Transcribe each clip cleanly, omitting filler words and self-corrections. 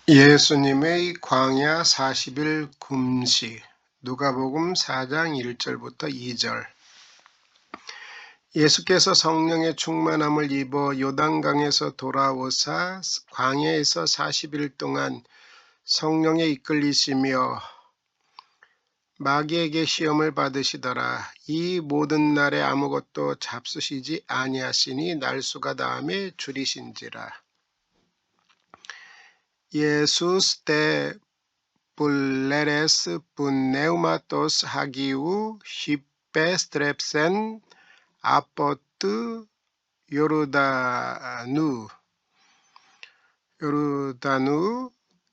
예수님의 광야 40일 금식. 누가복음 4장 1절부터 2절. 예수께서 성령의 충만함을 입어 요단강에서 돌아오사 광야에서 40일 동안 성령에 이끌리시며 마귀에게 시험을 받으시더라. 이 모든 날에 아무것도 잡수시지 아니하시니 날수가 다음에 줄이신지라. 예수스 때 Πουλέρες πνεύματος Αγίου hypestρέψεν από του Ιορδανού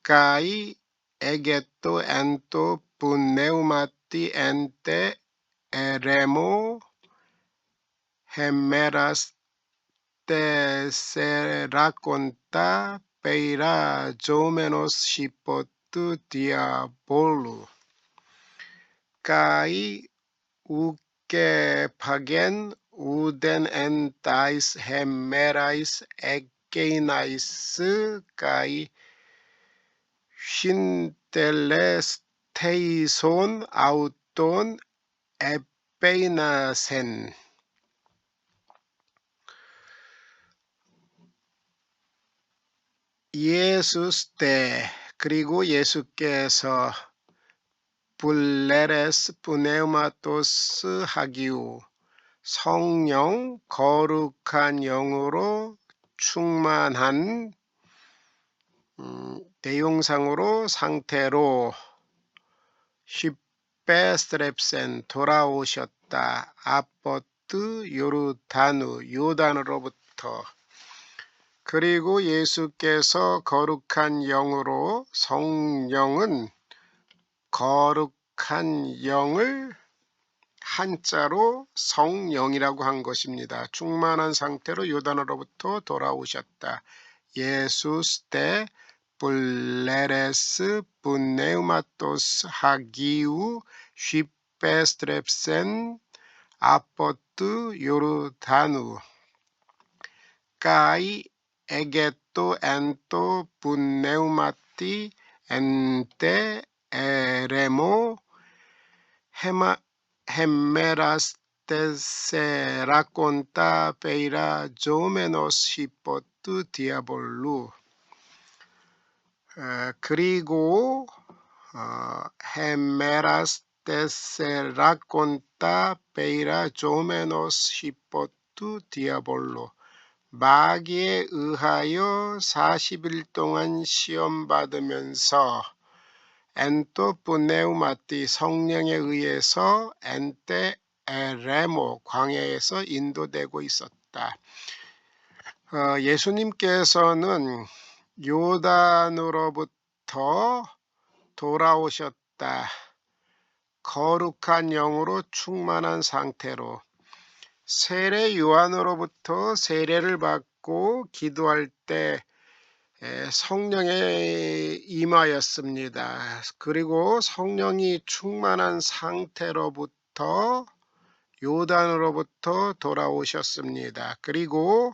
καί εγέτο εν το πνεύματι εν τε ερέμο χεμέρας τεσσεράκοντα πειραζόμενος υπό του διαβόλου. Kai ukepagen uden en tais hemerais egenais kai 신텔레스 테이손 아우톤 에페이나센. 예수스 때 그리고 예수께서 불레레스 푸네우마토스 하기우 성령 거룩한 영으로 충만한 대용상으로 상태로 히페스트랩센 돌아오셨다. 아포트 요르다누 요단으로부터. 그리고 예수께서 거룩한 영으로 성령은 거룩한 영을 한자로 성령이라고 한 것입니다. 충만한 상태로 요단으로부터 돌아오셨다. 예수스 때 불레레스 분네우마토스 하기우 쉬페스트랩센 아포트 요르다누 까이 에게토 엔토 분네우마티 엔테 에레모 헤메라스 테세라콘타 페이라조메노스 히포트 디아볼루. 그리고 헤메라스 테세라콘타 페이라조메노스 히포트 디아볼루. 마귀에 의하여 40일 동안 시험받으면서 엔토 푸네우마티 성령에 의해서 엔테 에레모 광야에서 인도되고 있었다. 예수님께서는 요단으로부터 돌아오셨다. 거룩한 영으로 충만한 상태로 세례 요한으로부터 세례를 받고 기도할 때 성령에 임하였습니다. 그리고 성령이 충만한 상태로부터 요단으로부터 돌아오셨습니다. 그리고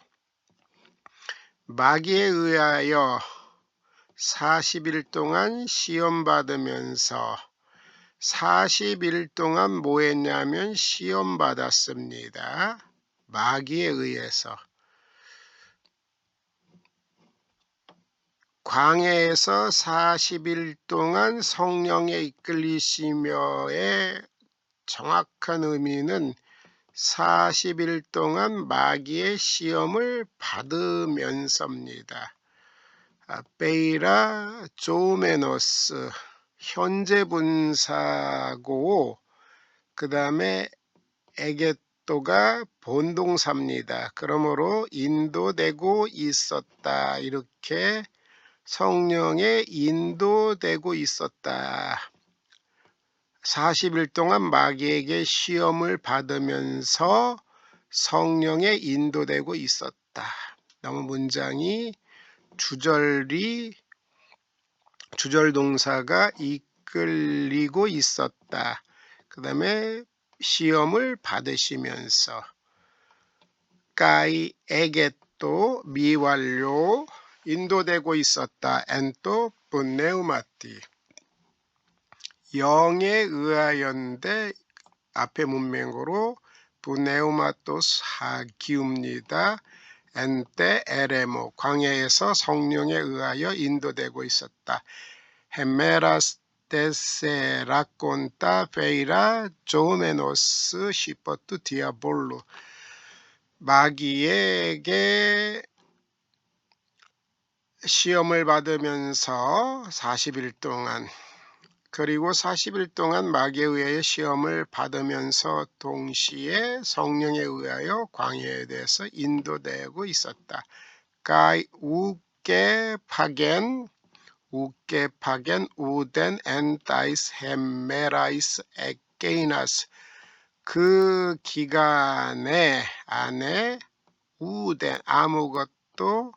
마귀에 의하여 40일 동안 시험받으면서 40일 동안 뭐 했냐면 시험받았습니다. 마귀에 의해서. 광야에서 40일 동안 성령에 이끌리시며의 정확한 의미는 40일 동안 마귀의 시험을 받으면서입니다. 페이라 조메노스 현재 분사고 그 다음에 에게토가 본동사입니다. 그러므로 인도되고 있었다. 이렇게 성령에 인도되고 있었다. 40일 동안 마귀에게 시험을 받으면서 성령에 인도되고 있었다. 너무 문장이 주절 동사가 이끌리고 있었다. 그 다음에 시험을 받으시면서 까이 에게또 미완료 인도되고 있었다. 엔또 분네우마티 영에 의하여인데 앞에 문맹어로 분네우마토스 하기웁니다. 엔테 에레모 광야에서 성령에 의하여 인도되고 있었다. 헤메라스 데세 라콘타 페이라 조메노스 시퍼투 디아볼로 마귀에게 시험을 받으면서 40일 동안 그리고 40일 동안 마귀에 의하여 시험을 받으면서 동시에 성령에 의하여 광야에 대해서 인도되고 있었다. 가이 우케파겐 우덴 엔타이스 헬메라이스 에게이나스 그 기간에 안에 우덴 아무것도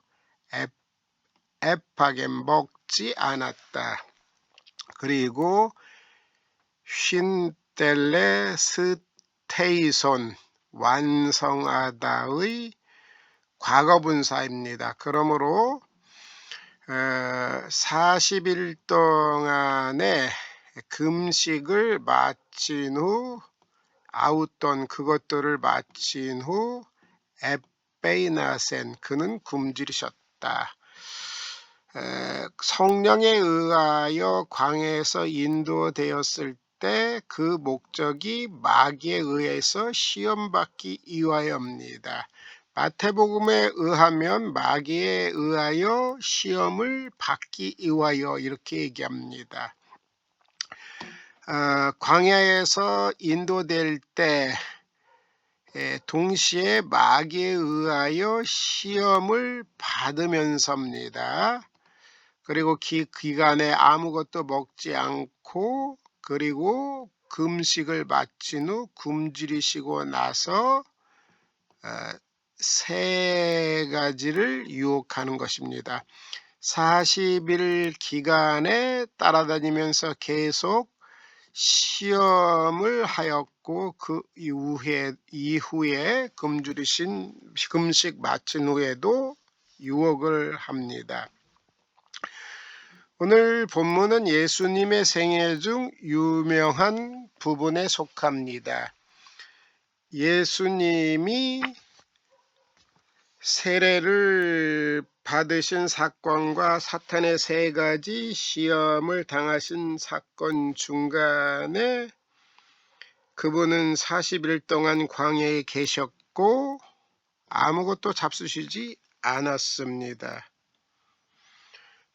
에파겐 먹지 않았다. 그리고 쉰텔레 스테이손 완성하다의 과거분사입니다. 그러므로 40일 동안의 금식을 마친 후 아웃던 그것들을 마친 후 에페이나센 그는 굶주리셨다. 성령에 의하여 광야에서 인도되었을 때 그 목적이 마귀에 의해서 시험받기 위하여입니다. 마태복음에 의하면 마귀에 의하여 시험을 받기 위하여 이렇게 얘기합니다. 광야에서 인도될 때 동시에 마귀에 의하여 시험을 받으면서입니다. 그리고 기간에 아무것도 먹지 않고 그리고 금식을 마친 후 굶주리시고 나서 세 가지를 유혹하는 것입니다. 40일 기간에 따라다니면서 계속 시험을 하였고 그 이후에 금식 마친 후에도 유혹을 합니다. 오늘 본문은 예수님의 생애 중 유명한 부분에 속합니다. 예수님이 세례를 받으신 사건과 사탄의 세 가지 시험을 당하신 사건 중간에 그분은 40일 동안 광야에 계셨고 아무것도 잡수시지 않았습니다.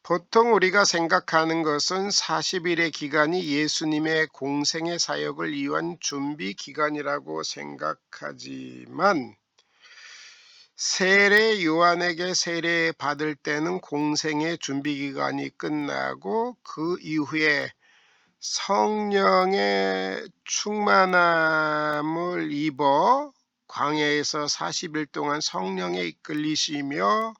보통 우리가 생각하는 것은 40일의 기간이 예수님의 공생의 사역을 위한 준비 기간이라고 생각하지만 세례 요한에게 세례 받을 때는 공생의 준비 기간이 끝나고 그 이후에 성령의 충만함을 입어 광야에서 40일 동안 성령에 이끌리시며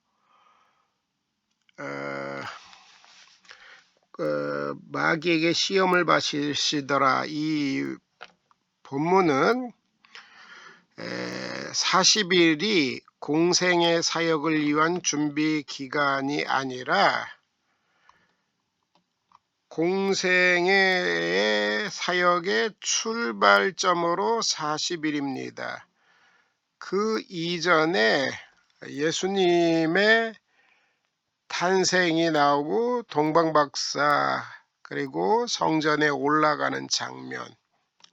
마귀에게 시험을 받으시더라. 이 본문은 40일이 공생의 사역을 위한 준비 기간이 아니라 공생의 사역의 출발점으로 40일입니다. 그 이전에 예수님의 탄생이 나오고 동방박사 그리고 성전에 올라가는 장면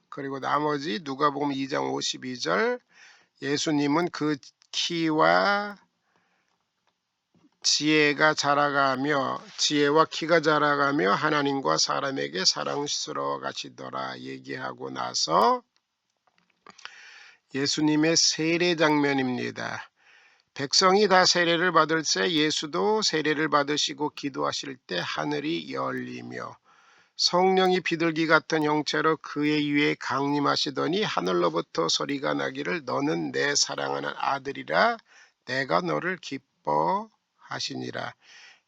그리고 나머지 누가복음 2장 52절 예수님은 그 키와 지혜가 자라가며 지혜와 키가 자라가며 하나님과 사람에게 사랑스러워 가시더라 얘기하고 나서 예수님의 세례 장면입니다. 백성이 다 세례를 받을 때 예수도 세례를 받으시고 기도하실 때 하늘이 열리며 성령이 비둘기 같은 형체로 그의 위에 강림하시더니 하늘로부터 소리가 나기를 너는 내 사랑하는 아들이라 내가 너를 기뻐하시니라.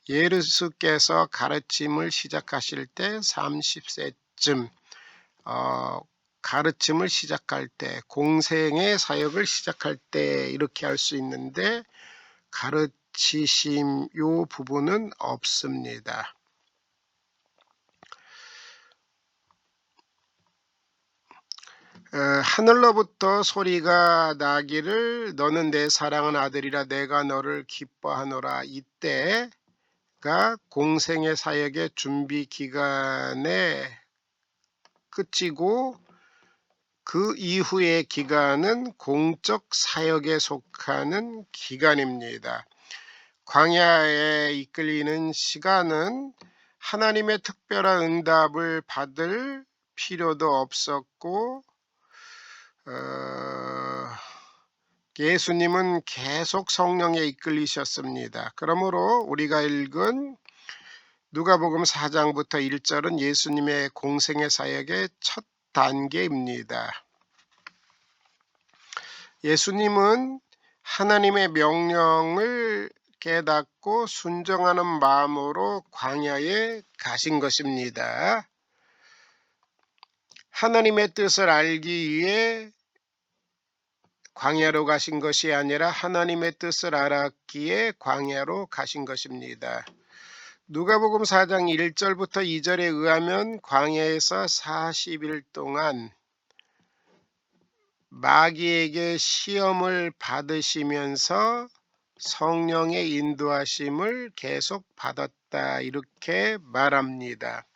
예수께서 가르침을 시작하실 때 30세쯤 가르침을 시작할 때 공생의 사역을 시작할 때 이렇게 할 수 있는데 지심 요 부분은 없습니다. 하늘로부터 소리가 나기를 너는 내 사랑하는 아들이라 내가 너를 기뻐하노라. 이때가 공생의 사역의 준비 기간의 끝이고 그 이후의 기간은 공적 사역에 속하는 기간입니다. 광야에 이끌리는 시간은 하나님의 특별한 응답을 받을 필요도 없었고 예수님은 계속 성령에 이끌리셨습니다. 그러므로 우리가 읽은 누가복음 4장부터 1절은 예수님의 공생의 사역의 첫 단계입니다. 예수님은 하나님의 명령을 깨닫고 순종하는 마음으로 광야에 가신 것입니다. 하나님의 뜻을 알기 위해 광야로 가신 것이 아니라 하나님의 뜻을 알았기에 광야로 가신 것입니다. 누가복음 4장 1절부터 2절에 의하면 광야에서 40일 동안 마귀에게 시험을 받으시면서 성령의 인도하심을 계속 받았다, 이렇게 말합니다.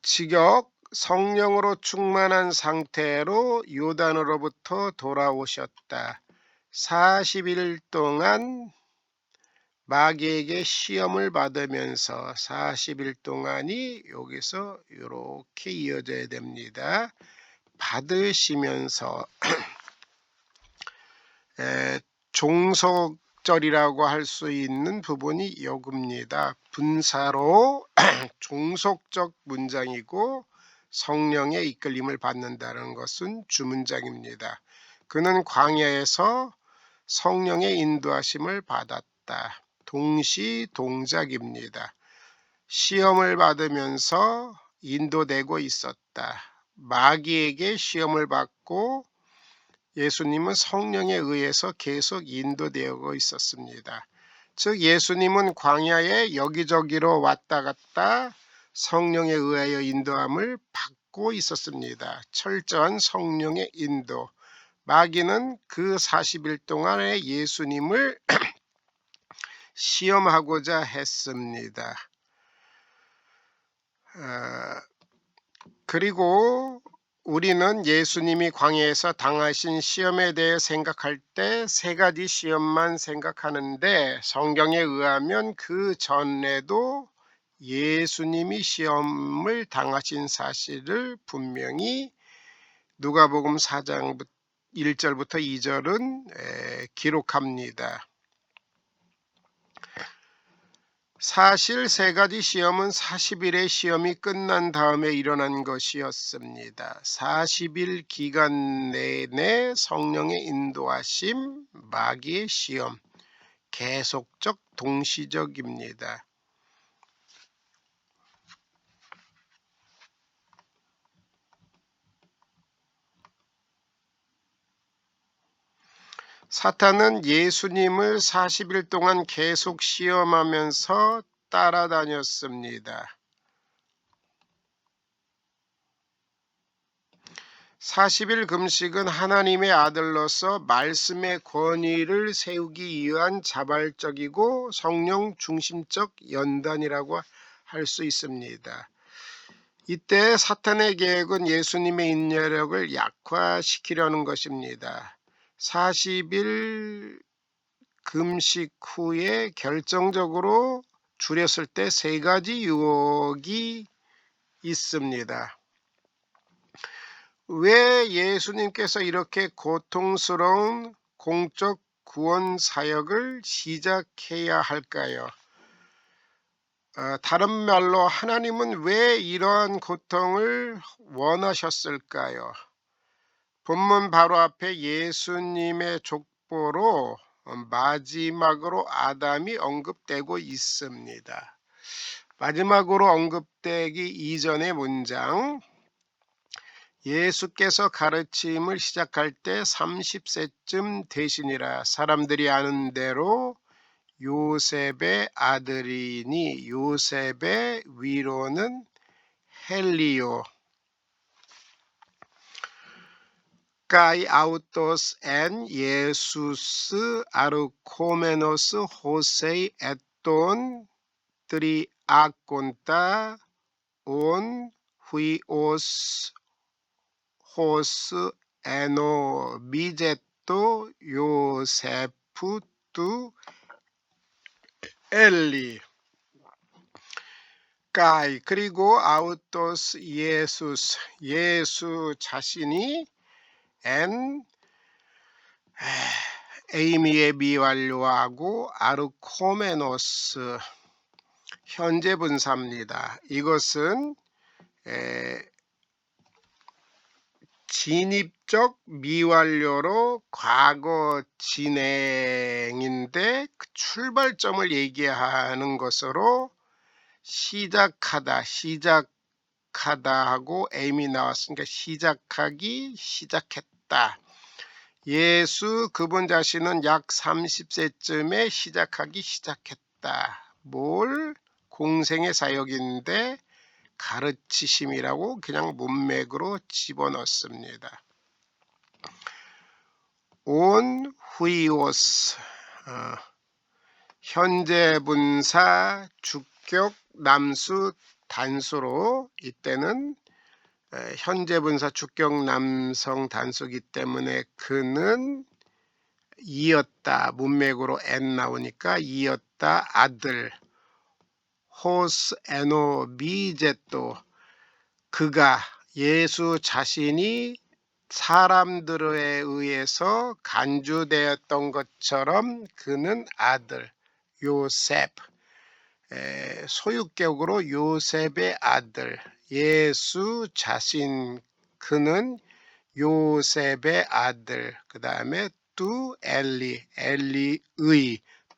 직역 성령으로 충만한 상태로 요단으로부터 돌아오셨다. 40일 동안 마귀에게 시험을 받으면서 40일 동안이 여기서 이렇게 이어져야 됩니다. 받으시면서 종속절이라고 할 수 있는 부분이 여기입니다. 분사로 종속적 문장이고 성령의 이끌림을 받는다는 것은 주문장입니다. 그는 광야에서 성령의 인도하심을 받았다. 동시 동작입니다. 시험을 받으면서 인도되고 있었다. 마귀에게 시험을 받고 예수님은 성령에 의해서 계속 인도되고 있었습니다. 즉 예수님은 광야에 여기저기로 왔다 갔다 성령에 의하여 인도함을 받고 있었습니다. 철저한 성령의 인도. 마귀는 그 40일 동안에 예수님을 시험하고자 했습니다. 그리고 우리는 예수님이 광야에서 당하신 시험에 대해 생각할 때 세 가지 시험만 생각하는데 성경에 의하면 그 전에도 예수님이 시험을 당하신 사실을 분명히 누가복음 4장 1절부터 2절은 기록합니다. 사실 세 가지 시험은 40일의 시험이 끝난 다음에 일어난 것이었습니다. 40일 기간 내내 성령의 인도하심, 마귀의 시험, 계속적 동시적입니다. 사탄은 예수님을 40일 동안 계속 시험하면서 따라다녔습니다. 40일 금식은 하나님의 아들로서 말씀의 권위를 세우기 위한 자발적이고 성령 중심적 연단이라고 할 수 있습니다. 이때 사탄의 계획은 예수님의 인내력을 약화시키려는 것입니다. 40일 금식 후에 결정적으로 줄였을 때 세 가지 유혹이 있습니다. 왜 예수님께서 이렇게 고통스러운 공적 구원 사역을 시작해야 할까요? 다른 말로 하나님은 왜 이러한 고통을 원하셨을까요? 본문 바로 앞에 예수님의 족보로 마지막으로 아담이 언급되고 있습니다. 마지막으로 언급되기 이전의 문장, 예수께서 가르침을 시작할 때 30세쯤 되시니라. 사람들이 아는 대로 요셉의 아들이니 요셉의 위로는 헬리오 Kai autos en Jesus arkomenos Hosei eton triakonta on huios hos eno bigetto Yosefu tu 엘리 Kai 그리고 아우토스 예수 자신이 엔 에이미의 미완료하고 아르코메노스 현재 분사입니다. 이것은 진입적 미완료로 과거 진행인데 그 출발점을 얘기하는 것으로 시작하다 하고 에임이 나왔으니까 시작하기 시작했다. 예수 그분 자신은 약 30세쯤에 시작하기 시작했다. 뭘? 공생의 사역인데 가르치심이라고 그냥 문맥으로 집어넣습니다. 온 후이오스 현재 분사 주격 남수 단수로 이때는 현재 분사 주격 남성 단수기 때문에 그는 이었다. 문맥으로 엔 나오니까 이었다. 아들 호스 에노 미제또 그가 예수 자신이 사람들에 의해서 간주되었던 것처럼 그는 아들 요셉 소유격으로 요셉의 아들 예수 자신 그는 요셉의 아들 그 다음에 뚜 엘리의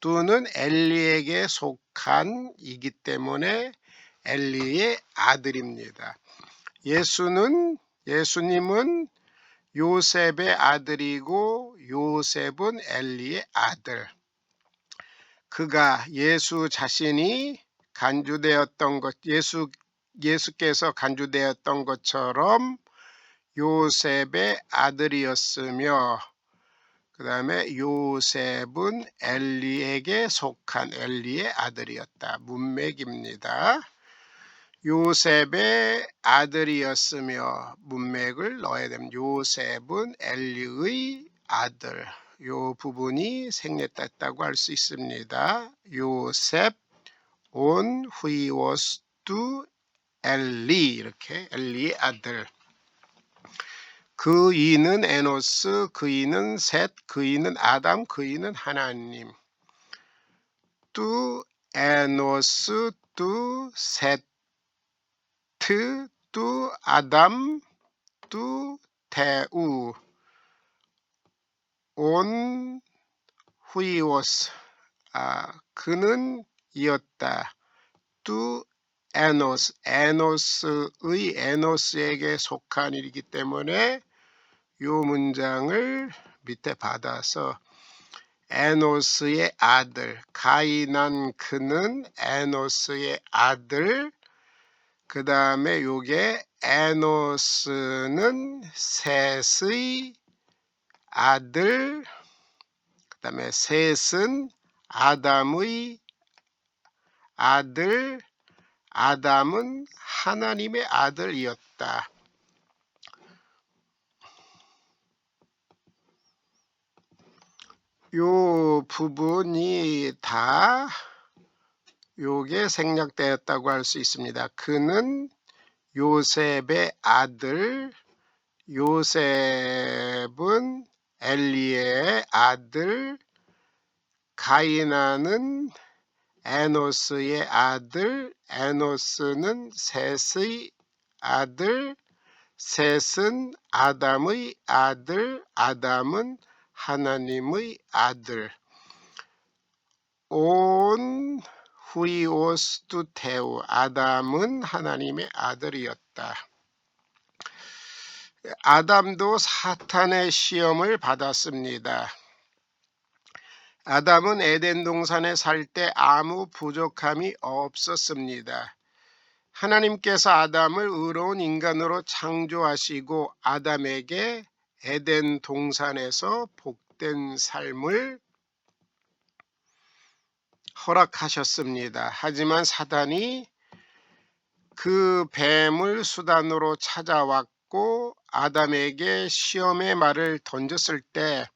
뚜는 엘리에게 속한 이기 때문에 엘리의 아들입니다. 예수님은 요셉의 아들이고 요셉은 엘리의 아들. 그가 예수 자신이 간주되었던 것 예수께서 간주되었던 것처럼 요셉의 아들이었으며 그 다음에 요셉은 엘리에게 속한 엘리의 아들이었다. 문맥입니다. 요셉의 아들이었으며 문맥을 넣어야 됩니다. 요셉은 엘리의 아들. 요 부분이 생략됐다고 할 수 있습니다. 요셉 온 후이워스 두 엘리 이렇게 엘리의 아들. 그이는 에노스, 그이는 셋, 그이는 아담, 그이는 하나님. 뚜 에노스, 뚜 세트, 뚜 아담, 뚜 테우. 온 후이오스, 그는 이었다. 뚜 에노스의 에노스에게 속한 일이기 때문에 이 문장을 밑에 받아서 에노스의 아들 가인한 그는 에노스의 아들 그 다음에 요게 에노스는 셋의 아들 그 다음에 셋은 아담의 아들 아담은 하나님의 아들이었다. 요 부분이 다 요게 생략되었다고 할 수 있습니다. 그는 요셉의 아들, 요셉은 엘리의 아들, 가이나는 에노스의 아들, 에노스는 셋의 아들, 셋은 아담의 아들, 아담은 하나님의 아들. 온 후이오스투 테우 아담은 하나님의 아들이었다. 아담도 사탄의 시험을 받았습니다. 아담은 에덴 동산에 살 때 아무 부족함이 없었습니다. 하나님께서 아담을 의로운 인간으로 창조하시고 아담에게 에덴 동산에서 복된 삶을 허락하셨습니다. 하지만 사단이 그 뱀을 수단으로 찾아왔고 아담에게 시험의 말을 던졌을 때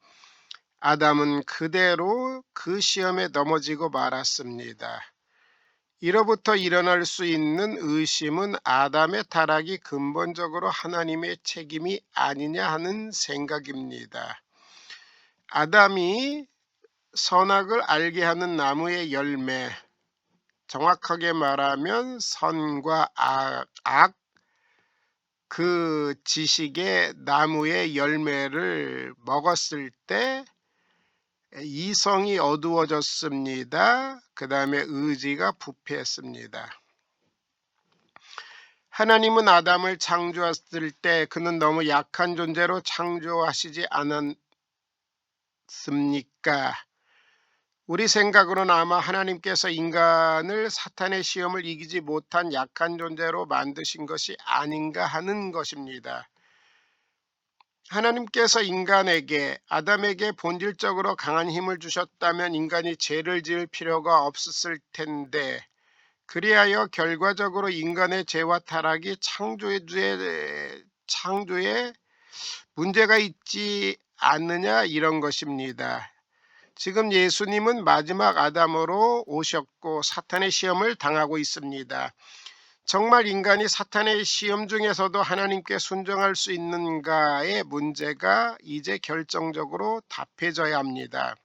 아담은 그대로 그 시험에 넘어지고 말았습니다. 이로부터 일어날 수 있는 의심은 아담의 타락이 근본적으로 하나님의 책임이 아니냐 하는 생각입니다. 아담이 선악을 알게 하는 나무의 열매, 정확하게 말하면 선과 악, 그 지식의 나무의 열매를 먹었을 때 이성이 어두워졌습니다. 그 다음에 의지가 부패했습니다. 하나님은 아담을 창조했을 때 그는 너무 약한 존재로 창조하시지 않았습니까? 우리 생각으로는 아마 하나님께서 인간을 사탄의 시험을 이기지 못한 약한 존재로 만드신 것이 아닌가 하는 것입니다. 하나님께서 인간에게, 아담에게 본질적으로 강한 힘을 주셨다면 인간이 죄를 지을 필요가 없었을 텐데, 그리하여 결과적으로 인간의 죄와 타락이 창조에 문제가 있지 않느냐 이런 것입니다. 지금 예수님은 마지막 아담으로 오셨고 사탄의 시험을 당하고 있습니다. 정말 인간이 사탄의 시험 중에서도 하나님께 순종할 수 있는가의 문제가 이제 결정적으로 답해져야 합니다.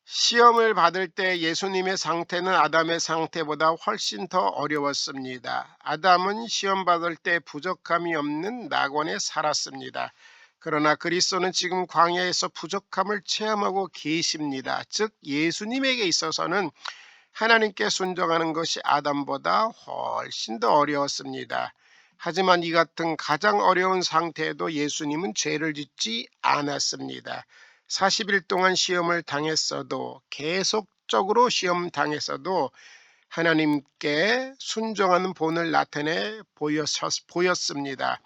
시험을 받을 때 예수님의 상태는 아담의 상태보다 훨씬 더 어려웠습니다. 아담은 시험 받을 때 부족함이 없는 낙원에 살았습니다. 그러나 그리스도는 지금 광야에서 부족함을 체험하고 계십니다. 즉 예수님에게 있어서는 하나님께 순종하는 것이 아담보다 훨씬 더 어려웠습니다. 하지만 이 같은 가장 어려운 상태에도 예수님은 죄를 짓지 않았습니다. 40일 동안 시험을 당했어도 계속적으로 시험 당했어도 하나님께 순종하는 본을 나타내 보였습니다.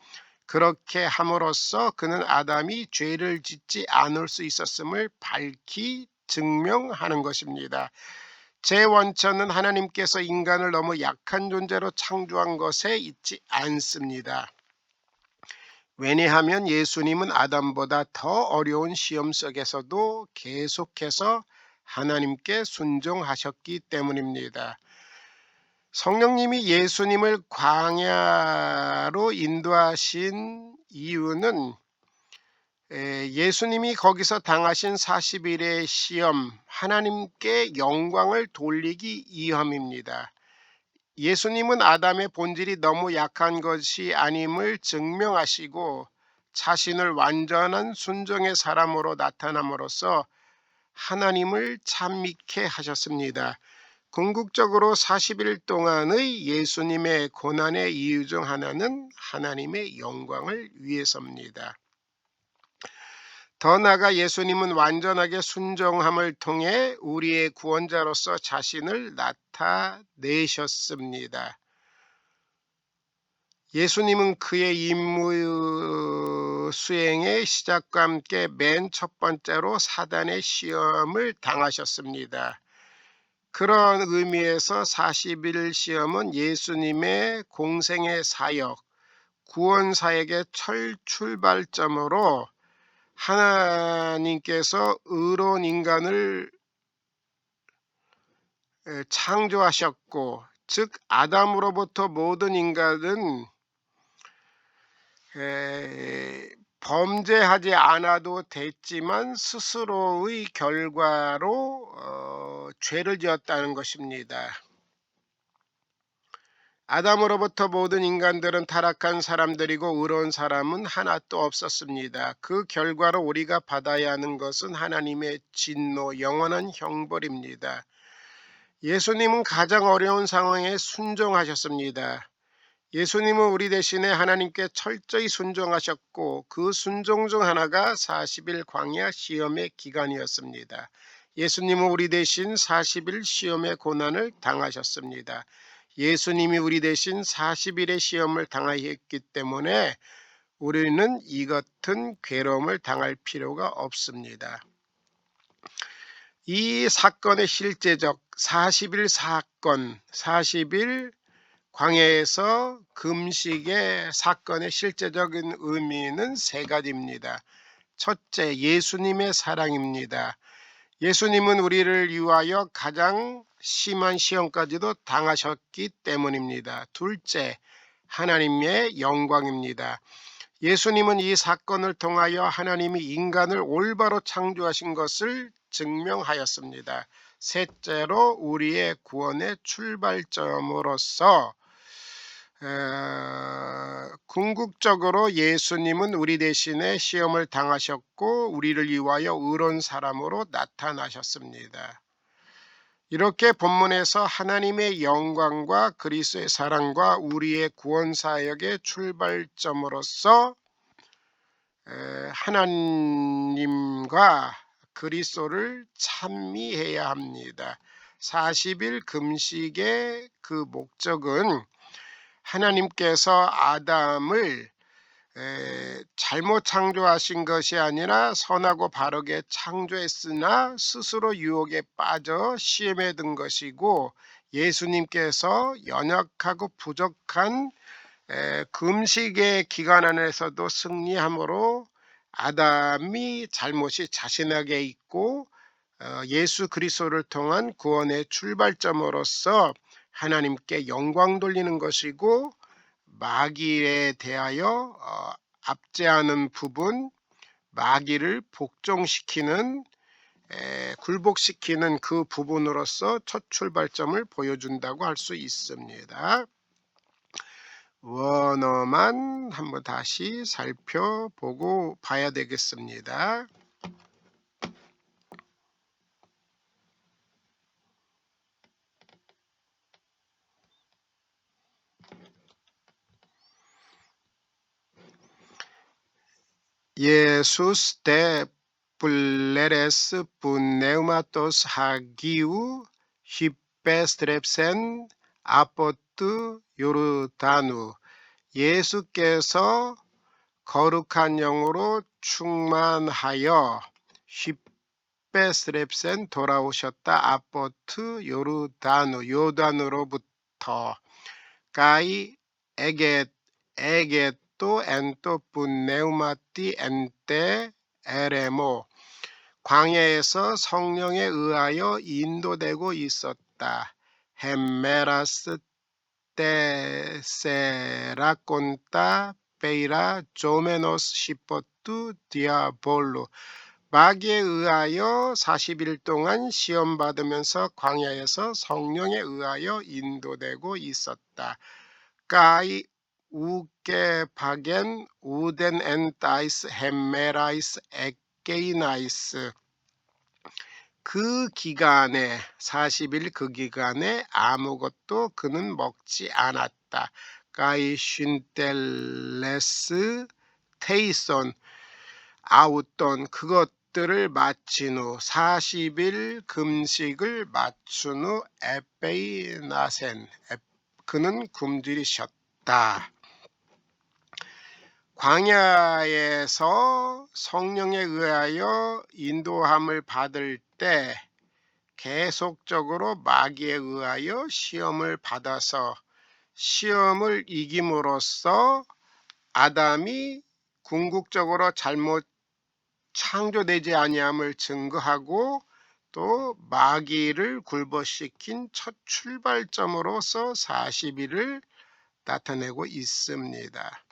그렇게 함으로써 그는 아담이 죄를 짓지 않을 수 있었음을 밝히 증명하는 것입니다. 제 원천은 하나님께서 인간을 너무 약한 존재로 창조한 것에 있지 않습니다. 왜냐하면 예수님은 아담보다 더 어려운 시험 속에서도 계속해서 하나님께 순종하셨기 때문입니다. 성령님이 예수님을 광야로 인도하신 이유는 예수님이 거기서 당하신 40일의 시험, 하나님께 영광을 돌리기 위함입니다. 예수님은 아담의 본질이 너무 약한 것이 아님을 증명하시고 자신을 완전한 순종의 사람으로 나타남으로써 하나님을 찬미케 하셨습니다. 궁극적으로 40일 동안의 예수님의 고난의 이유 중 하나는 하나님의 영광을 위해서입니다. 더 나아가 예수님은 완전하게 순종함을 통해 우리의 구원자로서 자신을 나타내셨습니다. 예수님은 그의 임무 수행의 시작과 함께 맨 첫 번째로 사단의 시험을 당하셨습니다. 그런 의미에서 40일 시험은 예수님의 공생의 사역, 구원 사역의 출발점으로 하나님께서 의로운 인간을 창조하셨고, 즉 아담으로부터 모든 인간은 범죄하지 않아도 됐지만 스스로의 결과로 죄를 지었다는 것입니다. 아담으로부터 모든 인간들은 타락한 사람들이고 의로운 사람은 하나도 없었습니다. 그 결과로 우리가 받아야 하는 것은 하나님의 진노, 영원한 형벌입니다. 예수님은 가장 어려운 상황에 순종하셨습니다. 예수님은 우리 대신에 하나님께 철저히 순종하셨고 그 순종 중 하나가 40일 광야 시험의 기간이었습니다. 예수님은 우리 대신 40일 시험의 고난을 당하셨습니다. 예수님이 우리 대신 40일의 시험을 당하였기 때문에 우리는 이 같은 괴로움을 당할 필요가 없습니다. 이 사건의 실제적 40일 사건, 40일 광야에서 금식의 사건의 실제적인 의미는 세 가지입니다. 첫째, 예수님의 사랑입니다. 예수님은 우리를 위하여 가장 심한 시험까지도 당하셨기 때문입니다. 둘째, 하나님의 영광입니다. 예수님은 이 사건을 통하여 하나님이 인간을 올바로 창조하신 것을 증명하였습니다. 셋째로 우리의 구원의 출발점으로서 궁극적으로 예수님은 우리 대신에 시험을 당하셨고 우리를 위하여 의로운 사람으로 나타나셨습니다. 이렇게 본문에서 하나님의 영광과 그리스도의 사랑과 우리의 구원 사역의 출발점으로서 하나님과 그리스도를 찬미해야 합니다. 40일 금식의 그 목적은 하나님께서 아담을 잘못 창조하신 것이 아니라 선하고 바르게 창조했으나 스스로 유혹에 빠져 시험에 든 것이고, 예수님께서 연약하고 부족한 금식의 기간 안에서도 승리함으로 아담이 잘못이 자신에게 있고 예수 그리스도를 통한 구원의 출발점으로서 하나님께 영광 돌리는 것이고, 마귀에 대하여 압제하는 부분, 마귀를 복종시키는 굴복시키는 그 부분으로서 첫 출발점을 보여준다고 할 수 있습니다. 원어만 한번 다시 살펴보고 봐야 되겠습니다. Iesus te πλέρες πνεύματος Αγίου hypestρεψεν από του 요르단우. 예수께서 거룩한 영으로 충만하여 hypestρεψεν 돌아오셨다. 아포트 요르단우, 요단으로부터. 가이 에게또 엔또 분네우마티 엔테 에레모, 광야에서 성령에 의하여 인도되고 있었다. 햄메라스 테세라콘타 페이라 조메노스 시포투 디아볼로, 마귀에 의하여 40일 동안 시험받으면서 광야에서 성령에 의하여 인도되고 있었다. 까이 우케파겐 우덴 엔타이스 햄메라이스 에케이나이스, 그 기간에 40일 그 기간에 아무것도 그는 먹지 않았다. 까이 쉰텔레스 테이손 아웃돈, 그것들을 마친 후 40일 금식을 마친 후 에페이나센, 그는 굶주리셨다. 광야에서 성령에 의하여 인도함을 받을 때 계속적으로 마귀에 의하여 시험을 받아서 시험을 이김으로써 아담이 궁극적으로 잘못 창조되지 아니함을 증거하고 또 마귀를 굴복시킨 첫 출발점으로서 40일을 나타내고 있습니다.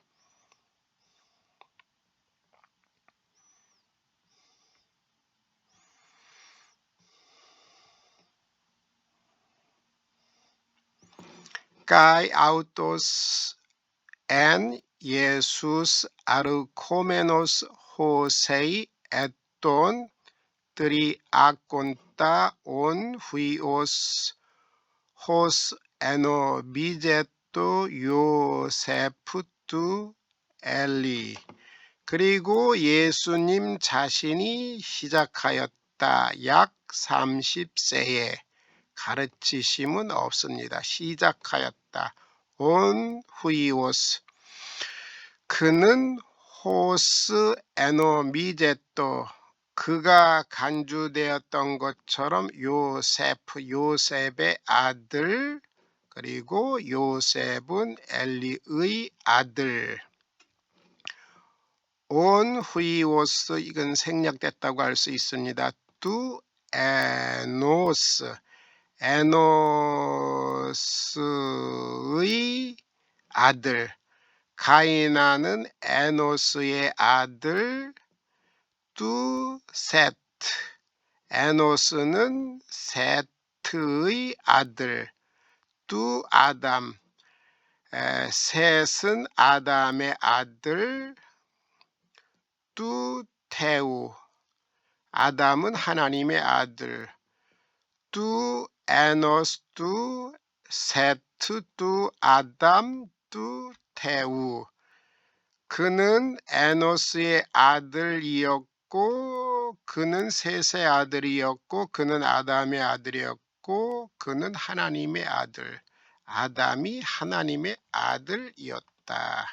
Kai autos en Jesus arkomenos hosei eton triakonta on huios hos eno 또 요세프 또 엘리. 그리고 예수님 자신이 시작하였다. 약 30세에 가르치심은 없습니다. 시작하였다. on 후이오스. 그는 호스 에노미제또. 그가 간주되었던 것처럼 요셉의 아들, 그리고 요셉은 엘리의 아들. 온 후이오스, 이건 생략됐다고 할 수 있습니다. 뚜 에노스. 에노스의 아들. 가이나는 에노스의 아들 뚜 세트. 에노스는 세트의 아들 뚜 아담. 셋은 아담의 아들 뚜 테우. 아담은 하나님의 아들 뚜 에노스 뚜 세트 뚜 아담 뚜 테우. 그는 에노스의 아들이었고 그는 셋의 아들이었고 그는 아담의 아들이었고 그는 하나님의 아들. 아담이 하나님의 아들이었다.